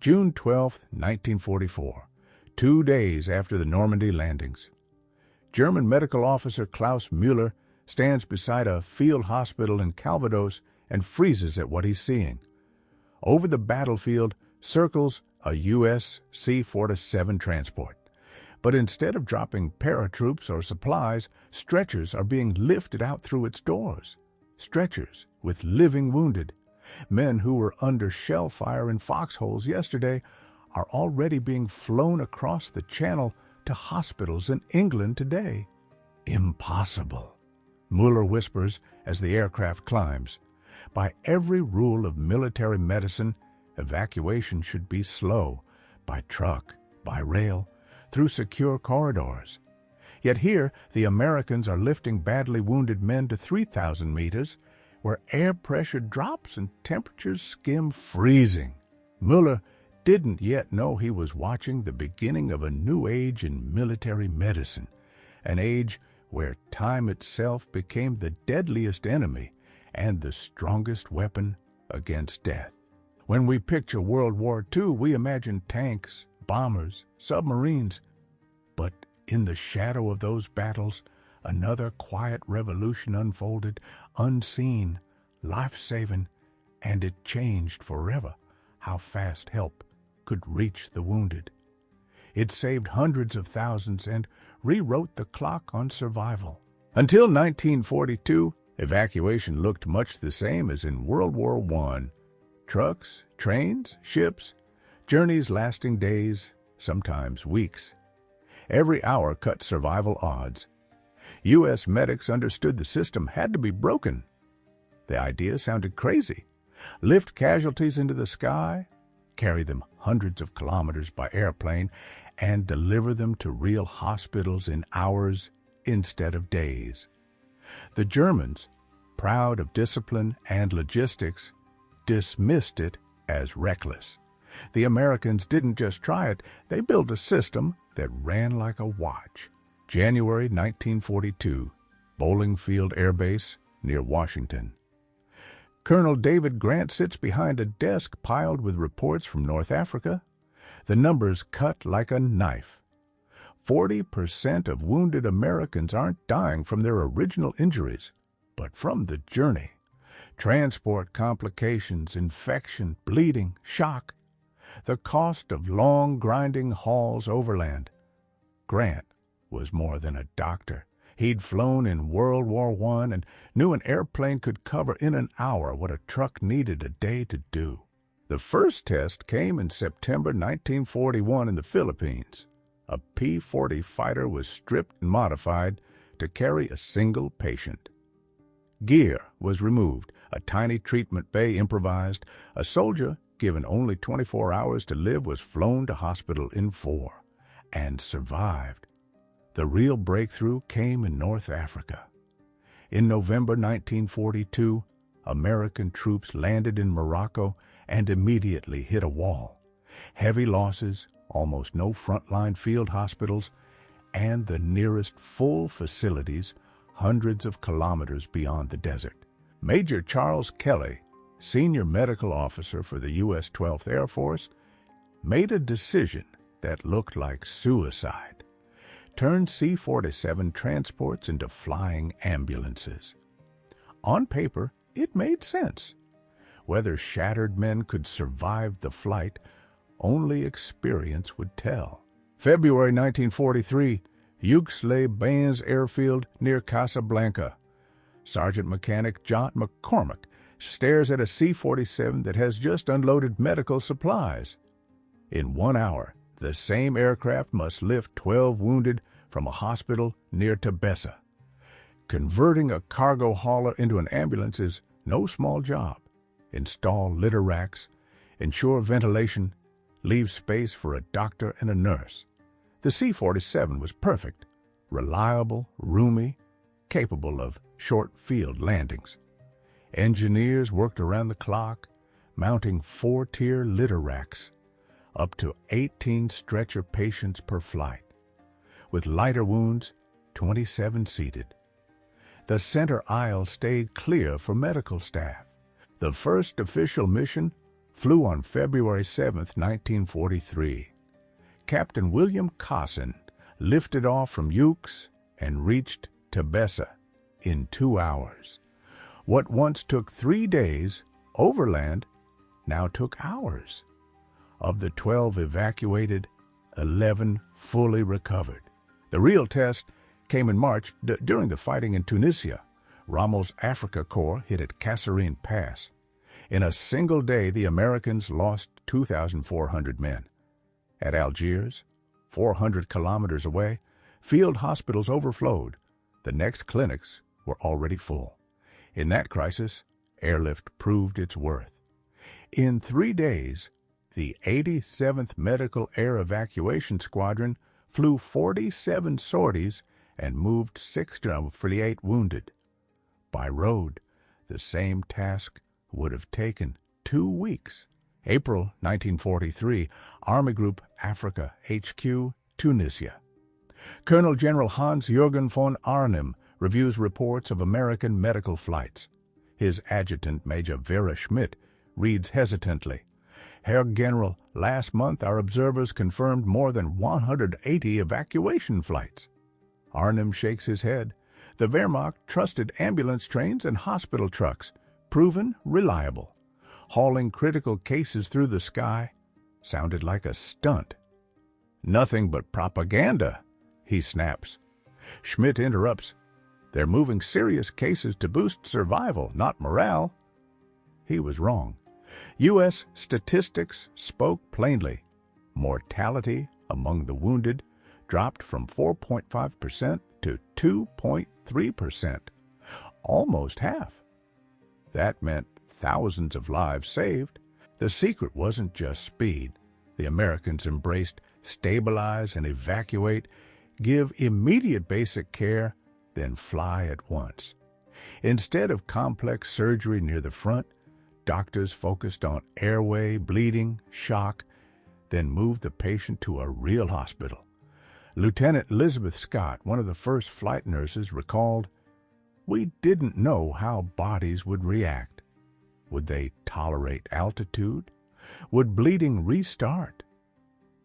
June 12, 1944, 2 days after the Normandy landings. German medical officer Klaus Müller stands beside a field hospital in Calvados and freezes at what he's seeing. Over the battlefield circles a U.S. C-47 transport. But instead of dropping paratroops or supplies, stretchers are being lifted out through its doors. Stretchers with living wounded. Men who were under shell fire in foxholes yesterday are already being flown across the channel to hospitals in England today. Impossible, Mueller whispers as the aircraft climbs. By every rule of military medicine, evacuation should be slow, by truck, by rail, through secure corridors. Yet here, the Americans are lifting badly wounded men to 3,000 meters, where air pressure drops and temperatures skim freezing. Mueller didn't yet know he was watching the beginning of a new age in military medicine, an age where time itself became the deadliest enemy and the strongest weapon against death. When we picture World War II, we imagine tanks, bombers, submarines. But in the shadow of those battles, another quiet revolution unfolded, unseen, life-saving, and it changed forever how fast help could reach the wounded. It saved hundreds of thousands and rewrote the clock on survival. Until 1942, evacuation looked much the same as in World War I. Trucks, trains, ships, journeys lasting days, sometimes weeks. Every hour cut survival odds. U.S. medics understood the system had to be broken. The idea sounded crazy. Lift casualties into the sky, carry them hundreds of kilometers by airplane, and deliver them to real hospitals in hours instead of days. The Germans, proud of discipline and logistics, dismissed it as reckless. The Americans didn't just try it, they built a system that ran like a watch. January 1942, Bowling Field Air Base near Washington. Colonel David Grant sits behind a desk piled with reports from North Africa. The numbers cut like a knife. 40% of wounded Americans aren't dying from their original injuries, but from the journey. Transport complications, infection, bleeding, shock. The cost of long, grinding hauls overland. Grant was more than a doctor. He'd flown in World War I and knew an airplane could cover in an hour what a truck needed a day to do. The first test came in September 1941 in the Philippines. A P-40 fighter was stripped and modified to carry a single patient. Gear was removed, a tiny treatment bay improvised. A soldier, given only 24 hours to live, was flown to hospital in 4 and survived. The real breakthrough came in North Africa. In November 1942, American troops landed in Morocco and immediately hit a wall. Heavy losses, almost no frontline field hospitals, and the nearest full facilities hundreds of kilometers beyond the desert. Major Charles Kelly, senior medical officer for the U.S. 12th Air Force, made a decision that looked like suicide. Turned C-47 transports into flying ambulances. On paper, it made sense. Whether shattered men could survive the flight, only experience would tell. February 1943, Hugues-les-Bains Airfield near Casablanca. Sergeant Mechanic John McCormick stares at a C-47 that has just unloaded medical supplies. In 1 hour, the same aircraft must lift 12 wounded from a hospital near Tebessa. Converting a cargo hauler into an ambulance is no small job. Install litter racks, ensure ventilation, leave space for a doctor and a nurse. The C-47 was perfect, reliable, roomy, capable of short field landings. Engineers worked around the clock, mounting 4-tier litter racks, up to 18 stretcher patients per flight. With lighter wounds, 27 seated. The center aisle stayed clear for medical staff. The first official mission, flew on February 7, 1943. Captain William Cossin lifted off from Ukes and reached Tebessa in 2 hours. What once took 3 days overland now took hours. Of the 12 evacuated, 11 fully recovered. The real test came in March during the fighting in Tunisia. Rommel's Africa Corps hit at Kasserine Pass. In a single day, the Americans lost 2,400 men. At Algiers, 400 kilometers away, field hospitals overflowed. The next clinics were already full. In that crisis, airlift proved its worth. In 3 days, the 87th Medical Air Evacuation Squadron flew 47 sorties and moved 648 wounded. By road, the same task would have taken 2 weeks. April 1943, Army Group Africa, HQ, Tunisia. Colonel General Hans-Jürgen von Arnim reviews reports of American medical flights. His adjutant, Major Vera Schmidt, reads hesitantly, "Herr General, last month our observers confirmed more than 180 evacuation flights." Arnim shakes his head. The Wehrmacht trusted ambulance trains and hospital trucks, proven reliable. Hauling critical cases through the sky sounded like a stunt. "Nothing but propaganda," he snaps. Schmidt interrupts. "They're moving serious cases to boost survival, not morale." He was wrong. U.S. statistics spoke plainly. Mortality among the wounded dropped from 4.5% to 2.3%, almost half. That meant thousands of lives saved. The secret wasn't just speed. The Americans embraced stabilize and evacuate, give immediate basic care, then fly at once. Instead of complex surgery near the front, doctors focused on airway, bleeding, shock, then moved the patient to a real hospital. Lieutenant Elizabeth Scott, one of the first flight nurses, recalled, "We didn't know how bodies would react. Would they tolerate altitude? Would bleeding restart?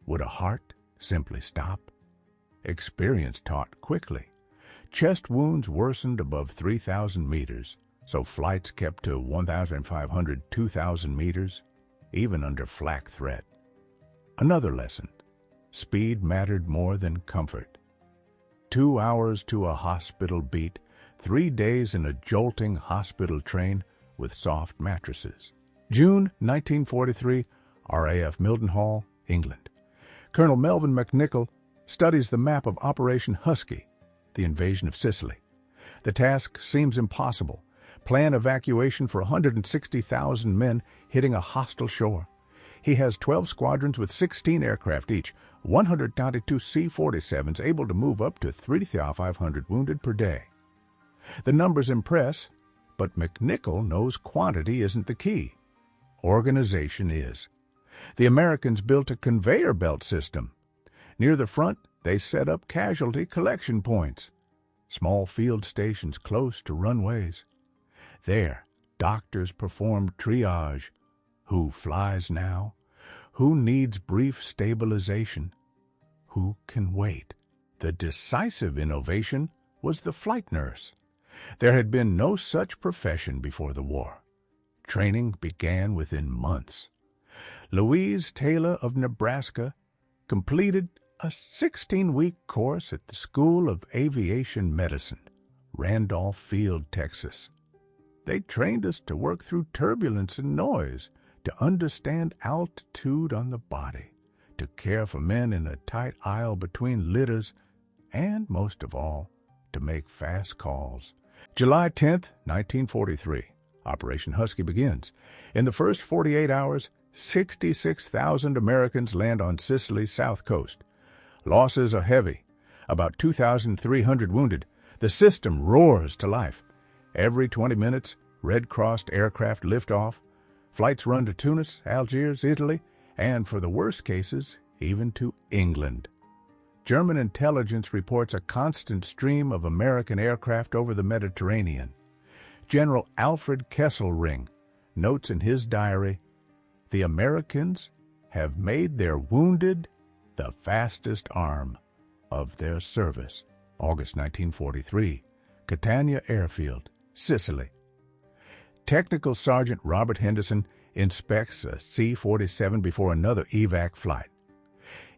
Would a heart simply stop?" Experience taught quickly. Chest wounds worsened above 3,000 meters, so flights kept to 1,500, 2,000 meters, even under flak threat. Another lesson: speed mattered more than comfort. 2 hours to a hospital beat, 3 days in a jolting hospital train with soft mattresses. June 1943, RAF Mildenhall, England. Colonel Melvin McNichol studies the map of Operation Husky, the invasion of Sicily. The task seems impossible. Plan evacuation for 160,000 men hitting a hostile shore. He has 12 squadrons with 16 aircraft each, 192 C-47s able to move up to 3,500 wounded per day. The numbers impress, but McNichol knows quantity isn't the key. Organization is. The Americans built a conveyor belt system. Near the front, they set up casualty collection points, small field stations close to runways. There, doctors performed triage. Who flies now? Who needs brief stabilization? Who can wait? The decisive innovation was the flight nurse. There had been no such profession before the war. Training began within months. Louise Taylor of Nebraska completed a 16-week course at the School of Aviation Medicine, Randolph Field, Texas. They trained us to work through turbulence and noise, to understand altitude on the body, to care for men in a tight aisle between litters, and, most of all, to make fast calls. July 10th, 1943, Operation Husky begins. In the first 48 hours, 66,000 Americans land on Sicily's south coast. Losses are heavy, about 2,300 wounded. The system roars to life. Every 20 minutes, Red Cross aircraft lift off. Flights run to Tunis, Algiers, Italy, and for the worst cases, even to England. German intelligence reports a constant stream of American aircraft over the Mediterranean. General Alfred Kesselring notes in his diary, the Americans have made their wounded the fastest arm of their service. August 1943, Catania Airfield, Sicily. Technical Sergeant Robert Henderson inspects a C-47 before another evac flight.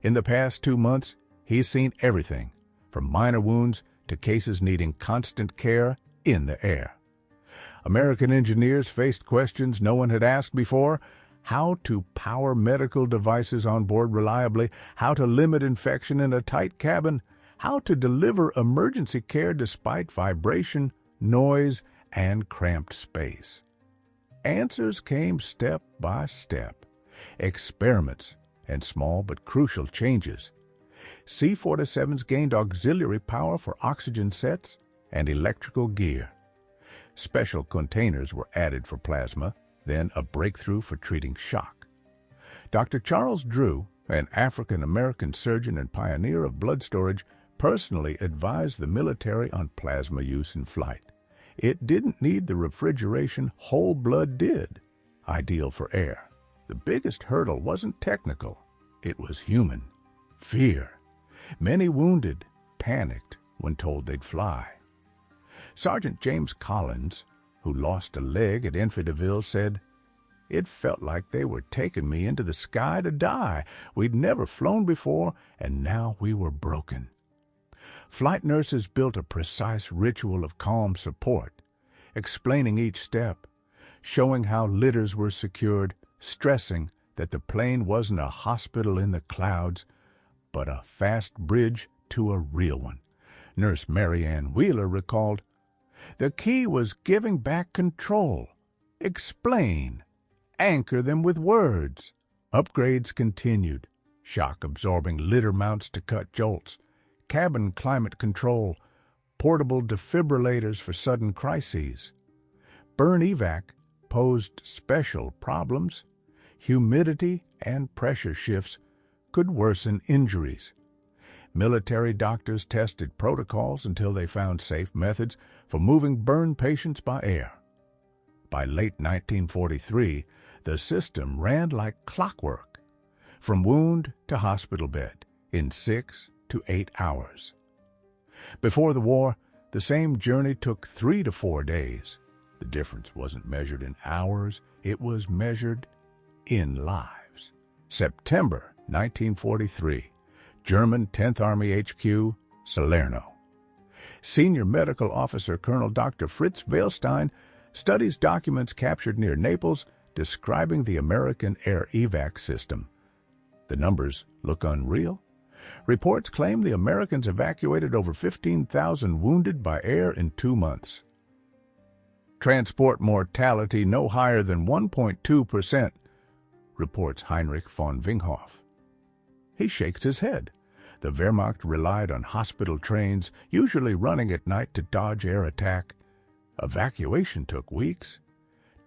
In the past 2 months, he's seen everything, from minor wounds to cases needing constant care in the air. American engineers faced questions no one had asked before: how to power medical devices on board reliably, how to limit infection in a tight cabin, how to deliver emergency care despite vibration, noise, and cramped space. Answers came step by step, experiments, and small but crucial changes. C-47s gained auxiliary power for oxygen sets and electrical gear. Special containers were added for plasma, then a breakthrough for treating shock. Dr. Charles Drew, an African-American surgeon and pioneer of blood storage, personally advised the military on plasma use in flight. It didn't need the refrigeration whole blood did, ideal for air. The biggest hurdle wasn't technical, it was human. Fear. Many wounded panicked when told they'd fly. Sergeant James Collins, who lost a leg at Enfidaville, said, "It felt like they were taking me into the sky to die. We'd never flown before, and now we were broken." Flight nurses built a precise ritual of calm support, explaining each step, showing how litters were secured, stressing that the plane wasn't a hospital in the clouds, but a fast bridge to a real one. Nurse Mary Ann Wheeler recalled, "The key was giving back control. Explain. Anchor them with words." Upgrades continued. Shock-absorbing litter mounts to cut jolts, cabin climate control, portable defibrillators for sudden crises. Burn evac posed special problems. Humidity and pressure shifts could worsen injuries. Military doctors tested protocols until they found safe methods for moving burn patients by air. By late 1943, the system ran like clockwork, from wound to hospital bed, in 6 to 8 hours. Before the war, the same journey took 3 to 4 days. The difference wasn't measured in hours, it was measured in lives. September 1943. German 10th Army HQ, Salerno. Senior Medical Officer Colonel Dr. Fritz Wehlstein studies documents captured near Naples describing the American air evac system. The numbers look unreal. Reports claim the Americans evacuated over 15,000 wounded by air in 2 months. Transport mortality no higher than 1.2%, reports Heinrich von Winghoff. He shakes his head. The Wehrmacht relied on hospital trains, usually running at night to dodge air attack. Evacuation took weeks.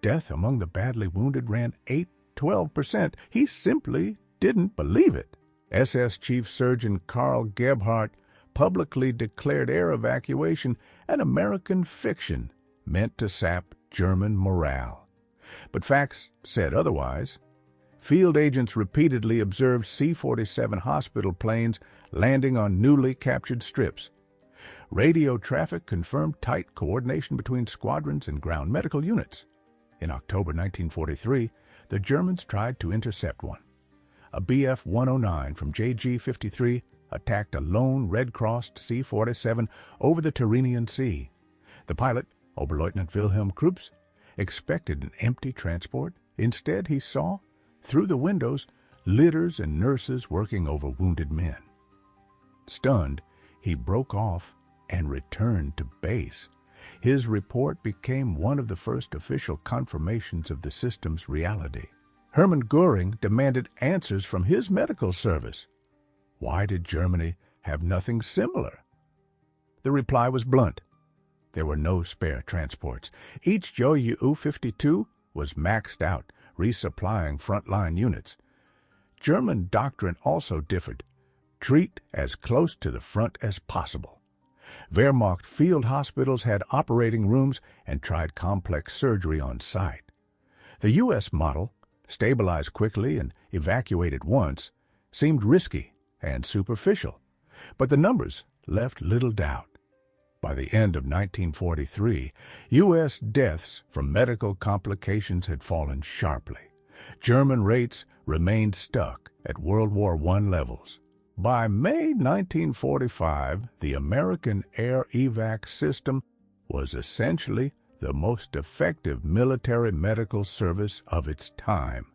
Death among the badly wounded ran 8-12%. He simply didn't believe it. SS Chief Surgeon Karl Gebhardt publicly declared air evacuation an American fiction meant to sap German morale. But facts said otherwise. Field agents repeatedly observed C-47 hospital planes landing on newly captured strips. Radio traffic confirmed tight coordination between squadrons and ground medical units. In October 1943, the Germans tried to intercept one. A Bf-109 from JG-53 attacked a lone Red-Crossed C-47 over the Tyrrhenian Sea. The pilot, Oberleutnant Wilhelm Krups, expected an empty transport. Instead, he saw, through the windows, litters and nurses working over wounded men. Stunned, he broke off and returned to base. His report became one of the first official confirmations of the system's reality. Hermann Göring demanded answers from his medical service. Why did Germany have nothing similar? The reply was blunt. There were no spare transports. Each Ju-52 was maxed out, resupplying frontline units. German doctrine also differed. Treat as close to the front as possible. Wehrmacht field hospitals had operating rooms and tried complex surgery on site. The U.S. model, stabilize quickly and evacuate at once seemed risky and superficial, but the numbers left little doubt. By the end of 1943, U.S. deaths from medical complications had fallen sharply. German rates remained stuck at World War I levels. By May 1945, the American air evac system was essentially the most effective military medical service of its time.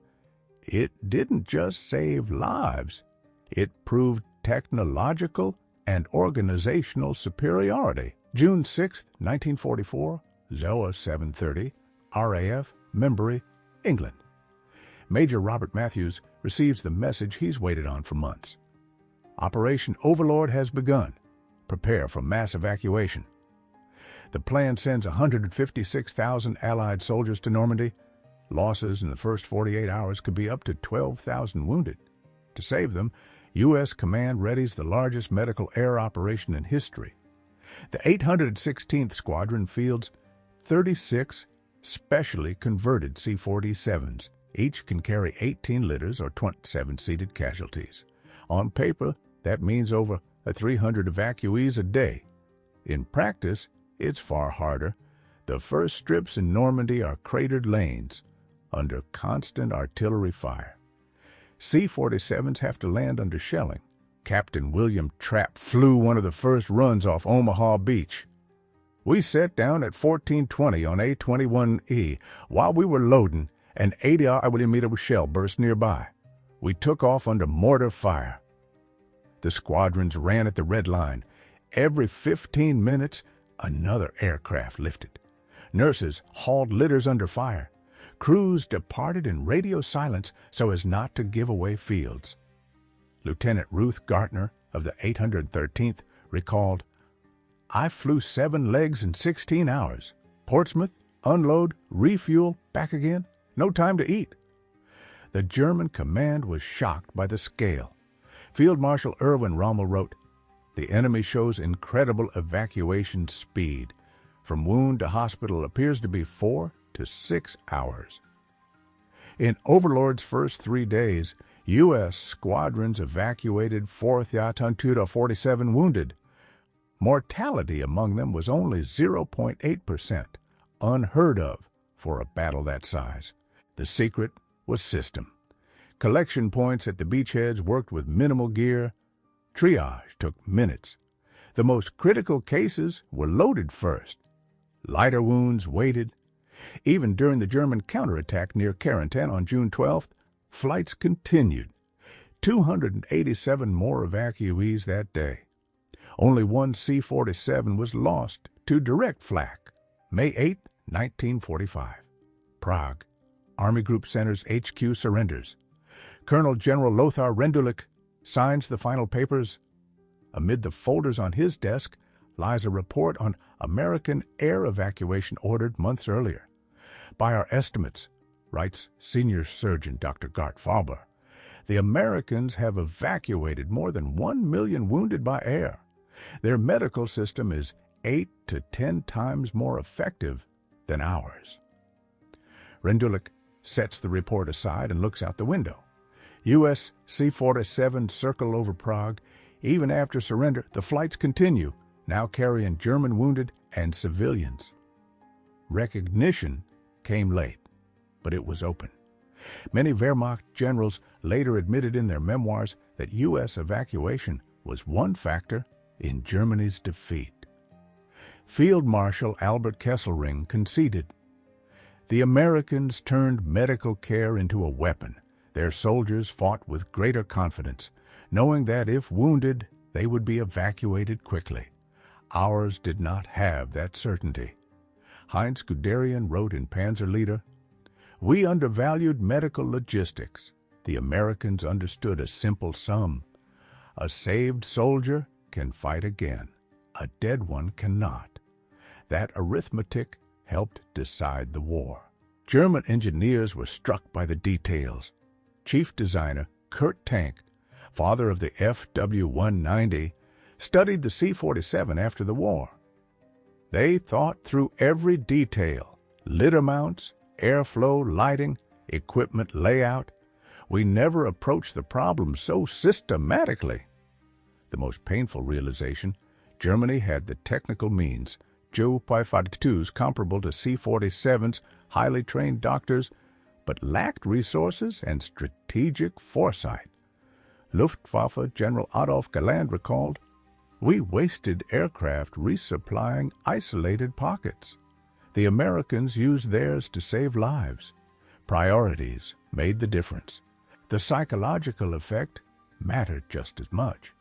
It didn't just save lives, it proved technological and organizational superiority. June 6, 1944, ZOA 730, RAF, Membury, England. Major Robert Matthews receives the message he's waited on for months. Operation Overlord has begun. Prepare for mass evacuation. The plan sends 156,000 Allied soldiers to Normandy. Losses in the first 48 hours could be up to 12,000 wounded. To save them, U.S. command readies the largest medical air operation in history. The 816th Squadron fields 36 specially converted C-47s. Each can carry 18 litters or 27-seated casualties. On paper, that means over 300 evacuees a day. In practice, it's far harder. The first strips in Normandy are cratered lanes under constant artillery fire. C-47s have to land under shelling. Captain William Trapp flew one of the first runs off Omaha Beach. We set down at 1420 on A-21E. While we were loading, an 80-millimeter shell burst nearby. We took off under mortar fire. The squadrons ran at the red line. Every 15 minutes, another aircraft lifted. Nurses hauled litters under fire. Crews departed in radio silence so as not to give away fields. Lieutenant Ruth Gartner of the 813th recalled, "I flew 7 legs in 16 hours. Portsmouth, unload, refuel, back again. No time to eat." The German command was shocked by the scale. Field Marshal Erwin Rommel wrote, "The enemy shows incredible evacuation speed. From wound to hospital appears to be 4 to 6 hours." In Overlord's first 3 days, U.S. squadrons evacuated 4th Jagdhundschutter 47 wounded. Mortality among them was only 0.8%, unheard of for a battle that size. The secret was system. Collection points at the beachheads worked with minimal gear. Triage took minutes. The most critical cases were loaded first. Lighter wounds waited. Even during the German counterattack near Carentan on June 12th, flights continued. 287 more evacuees that day. Only one C-47 was lost to direct flak. May 8, 1945. Prague. Army Group Center's HQ surrenders. Colonel General Lothar Rendulic signs the final papers. Amid the folders on his desk lies a report on American air evacuation ordered months earlier. "By our estimates," writes Senior Surgeon Dr. Gart Faber, "the Americans have evacuated more than 1 million wounded by air. Their medical system is 8 to 10 times more effective than ours." Rendulic sets the report aside and looks out the window. U.S. C-47 circle over Prague. Even after surrender, the flights continue, now carrying German wounded and civilians. Recognition came late, but it was open. Many Wehrmacht generals later admitted in their memoirs that U.S. evacuation was one factor in Germany's defeat. Field Marshal Albert Kesselring conceded, "The Americans turned medical care into a weapon. Their soldiers fought with greater confidence, knowing that if wounded, they would be evacuated quickly. Ours did not have that certainty." Heinz Guderian wrote in Panzerleader, "We undervalued medical logistics. The Americans understood a simple sum. A saved soldier can fight again. A dead one cannot. That arithmetic helped decide the war." German engineers were struck by the details. Chief designer Kurt Tank, father of the FW-190, studied the C-47 after the war. They thought through every detail: litter mounts, airflow, lighting, equipment layout. We never approached the problem so systematically. The most painful realization, Germany had the technical means, Ju-52s comparable to C-47's highly trained doctors, but lacked resources and strategic foresight. Luftwaffe General Adolf Galland recalled, "We wasted aircraft resupplying isolated pockets. The Americans used theirs to save lives. Priorities made the difference. The psychological effect mattered just as much.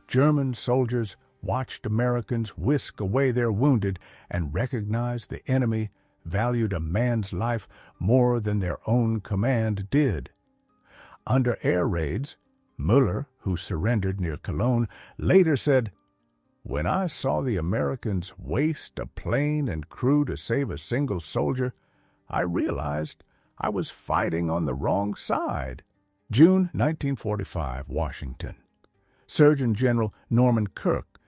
German soldiers watched Americans whisk away their wounded and recognized the enemy valued a man's life more than their own command did." Under air raids, Müller, who surrendered near Cologne, later said, "When I saw the Americans waste a plane and crew to save a single soldier, I realized I was fighting on the wrong side." June 1945, Washington. Surgeon General Norman Kirk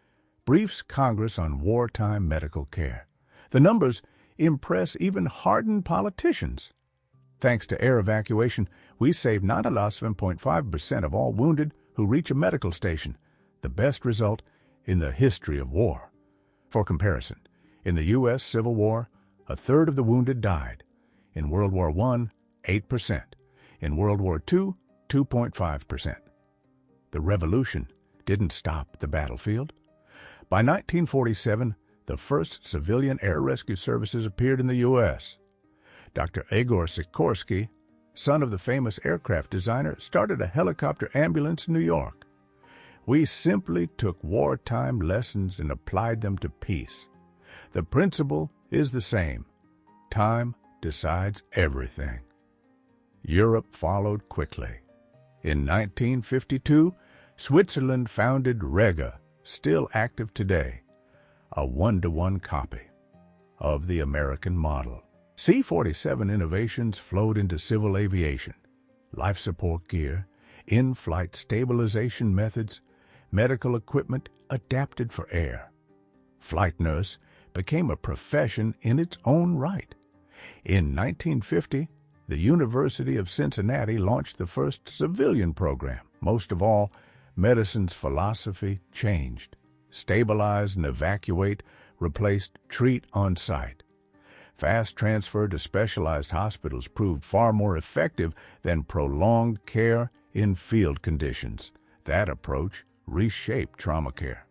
briefs Congress on wartime medical care. The numbers impress even hardened politicians. Thanks to air evacuation, we saved 97.5% of all wounded who reach a medical station, the best result in the history of war. For comparison, in the U.S. Civil War, a third of the wounded died. In World War I, 8%. In World War II, 2.5%. The revolution didn't stop the battlefield. By 1947, the first civilian air rescue services appeared in the U.S. Dr. Igor Sikorsky, son of the famous aircraft designer, started a helicopter ambulance in New York. We simply took wartime lessons and applied them to peace. The principle is the same. Time decides everything. Europe followed quickly. In 1952, Switzerland founded Rega, still active today, a one-to-one copy of the American model. C-47 innovations flowed into civil aviation, life support gear, in-flight stabilization methods, medical equipment adapted for air. Flight nurse became a profession in its own right. In 1950, the University of Cincinnati launched the first civilian program. Most of all, medicine's philosophy changed. Stabilize and evacuate replaced treat on site. Fast transfer to specialized hospitals proved far more effective than prolonged care in field conditions. That approach reshaped trauma care.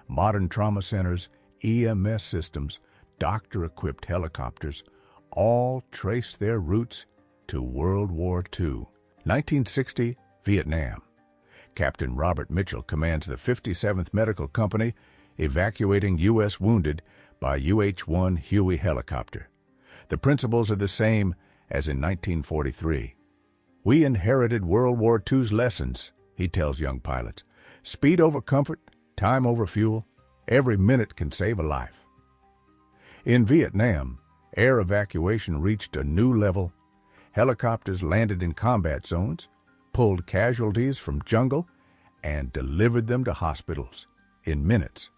Modern trauma centers, EMS systems, doctor-equipped helicopters all trace their roots to World War II. 1960, Vietnam. Captain Robert Mitchell commands the 57th Medical Company, evacuating U.S. wounded by UH-1 Huey helicopter. The principles are the same as in 1943. "We inherited World War II's lessons," he tells young pilots. "Speed over comfort, time over fuel. Every minute can save a life." In Vietnam, air evacuation reached a new level. Helicopters landed in combat zones, pulled casualties from jungle, and delivered them to hospitals in minutes.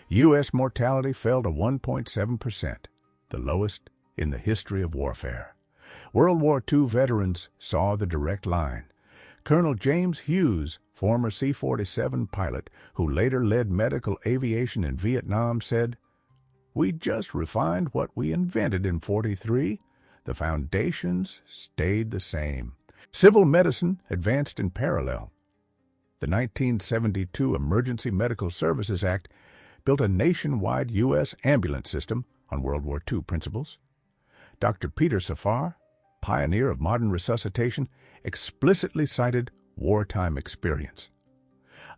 U.S. mortality fell to 1.7%, the lowest in the history of warfare. World War II veterans saw the direct line. Colonel James Hughes, former C-47 pilot who later led medical aviation in Vietnam, said, "We just refined what we invented in 43. The foundations stayed the same." Civil medicine advanced in parallel. The 1972 Emergency Medical Services Act built a nationwide U.S. ambulance system on World War II principles. Dr. Peter Safar, pioneer of modern resuscitation, explicitly cited wartime experience.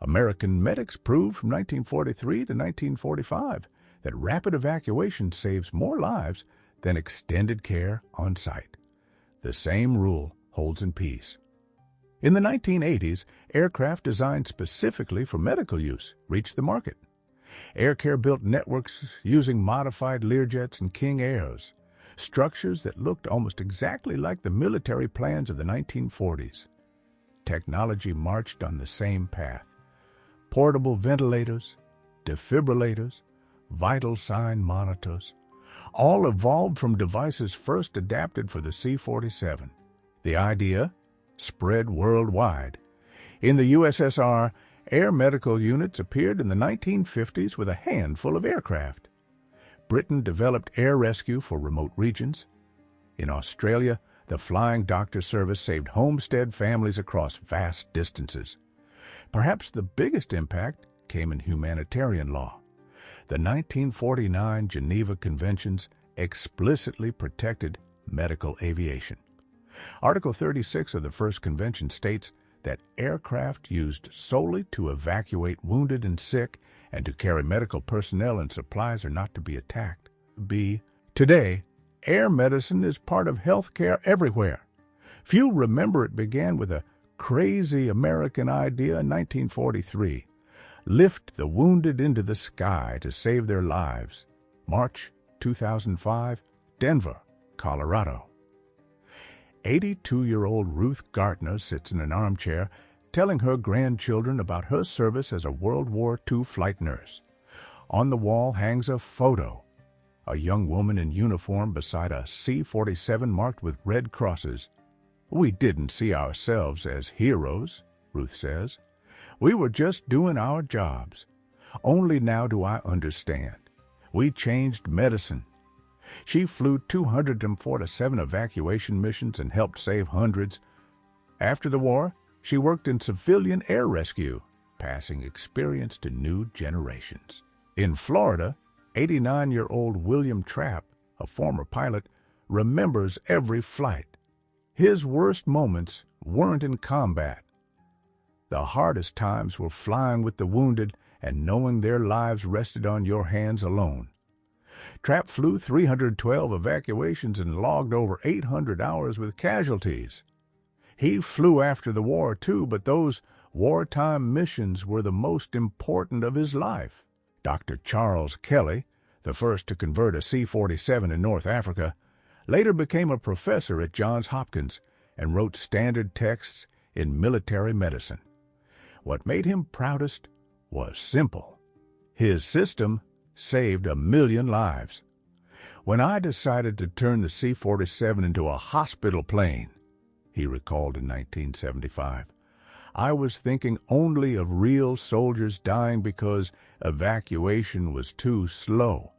American medics proved from 1943 to 1945 that rapid evacuation saves more lives than extended care on site. The same rule holds in peace. In the 1980s, aircraft designed specifically for medical use reached the market. Aircare built networks using modified Learjets and King Airs, structures that looked almost exactly like the military plans of the 1940s. Technology marched on the same path. Portable ventilators, defibrillators, vital sign monitors, all evolved from devices first adapted for the C-47. The idea spread worldwide. In the USSR, air medical units appeared in the 1950s with a handful of aircraft. Britain developed air rescue for remote regions. In Australia, the Flying Doctor Service saved homestead families across vast distances. Perhaps the biggest impact came in humanitarian law. The 1949 Geneva Conventions explicitly protected medical aviation. Article 36 of the first convention states that aircraft used solely to evacuate wounded and sick and to carry medical personnel and supplies are not to be attacked. B. Today, air medicine is part of health care everywhere. Few remember it began with a crazy American idea in 1943. Lift the wounded into the sky to save their lives. March 2005, Denver, Colorado. 82-year-old Ruth Gardner sits in an armchair telling her grandchildren about her service as a World War II flight nurse. On the wall hangs a photo, a young woman in uniform beside a C-47 marked with red crosses. "We didn't see ourselves as heroes," Ruth says. "We were just doing our jobs. Only now do I understand. We changed medicine." She flew 247 evacuation missions and helped save hundreds. After the war, she worked in civilian air rescue, passing experience to new generations. In Florida, 89-year-old William Trapp, a former pilot, remembers every flight. His worst moments weren't in combat. The hardest times were flying with the wounded and knowing their lives rested on your hands alone. Trapp flew 312 evacuations and logged over 800 hours with casualties. He flew after the war, too, but those wartime missions were the most important of his life. Dr. Charles Kelly, the first to convert a C-47 in North Africa, later became a professor at Johns Hopkins and wrote standard texts in military medicine. What made him proudest was simple. His system saved 1 million lives. "When I decided to turn the C-47 into a hospital plane," he recalled in 1975, "I was thinking only of real soldiers dying because evacuation was too slow.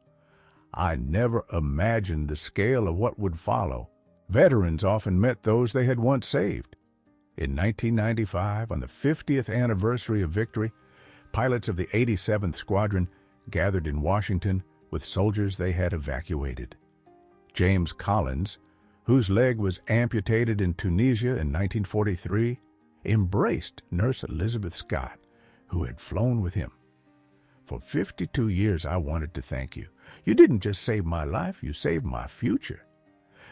I never imagined the scale of what would follow. Veterans often met those they had once saved." In 1995, on the 50th anniversary of victory, pilots of the 87th Squadron gathered in Washington with soldiers they had evacuated. James Collins, whose leg was amputated in Tunisia in 1943, embraced Nurse Elizabeth Scott, who had flown with him. "For 52 years I wanted to thank you. You didn't just save my life, you saved my future."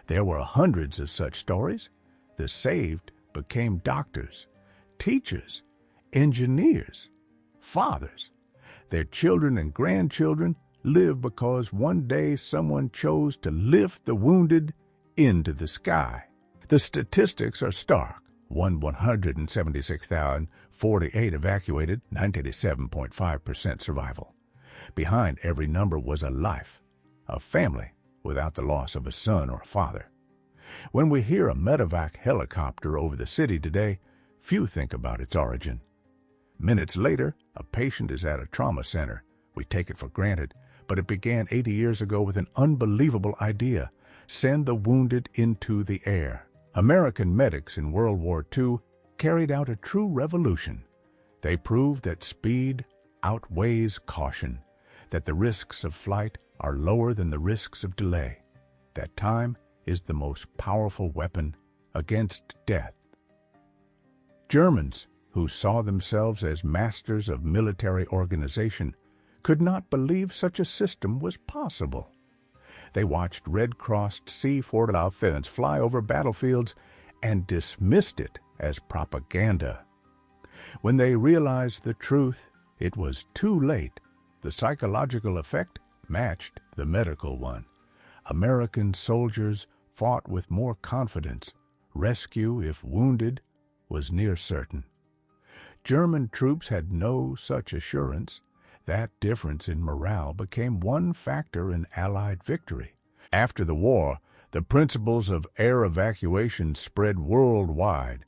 There were hundreds of such stories. The saved became doctors, teachers, engineers, fathers. Their children and grandchildren live because one day someone chose to lift the wounded into the sky. The statistics are stark. 176,048 evacuated, 97.5% survival. Behind every number was a life, a family without the loss of a son or a father. When we hear a medevac helicopter over the city today, few think about its origin. Minutes later, a patient is at a trauma center. We take it for granted, but it began 80 years ago with an unbelievable idea: send the wounded into the air. American medics in World War II carried out a true revolution. They proved that speed outweighs caution, that the risks of flight are lower than the risks of delay, that time is the most powerful weapon against death. Germans, who saw themselves as masters of military organization, could not believe such a system was possible. They watched red-crossed C-47s fly over battlefields and dismissed it as propaganda. When they realized the truth, it was too late. The psychological effect matched the medical one. American soldiers fought with more confidence. Rescue, if wounded, was near certain. German troops had no such assurance. That difference in morale became one factor in Allied victory. After the war, The principles of air evacuation spread worldwide.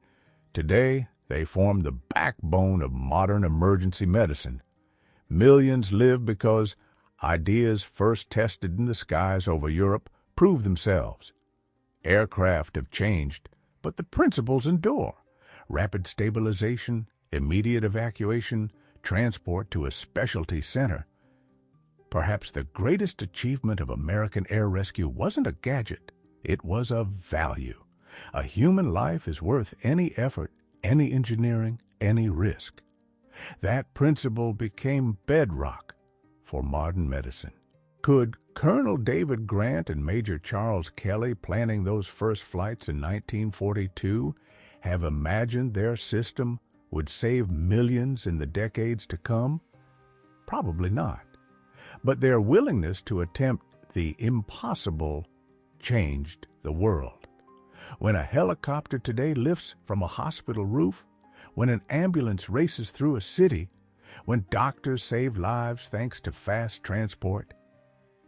Today, they form the backbone of modern emergency medicine. Millions live because ideas first tested in the skies over Europe prove themselves. Aircraft have changed, but the principles endure. Rapid stabilization, immediate evacuation, transport to a specialty center. Perhaps the greatest achievement of American air rescue wasn't a gadget, it was a value. A human life is worth any effort, any engineering, any risk. That principle became bedrock for modern medicine. Could Colonel David Grant and Major Charles Kelly, planning those first flights in 1942, have imagined their system would save millions in the decades to come? Probably not. But their willingness to attempt the impossible changed the world. When a helicopter today lifts from a hospital roof, when an ambulance races through a city, when doctors save lives thanks to fast transport,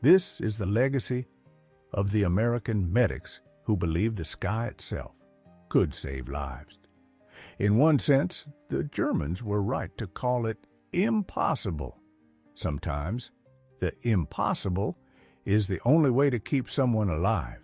this is the legacy of the American medics who believed the sky itself could save lives. In one sense, the Germans were right to call it impossible. Sometimes, the impossible is the only way to keep someone alive.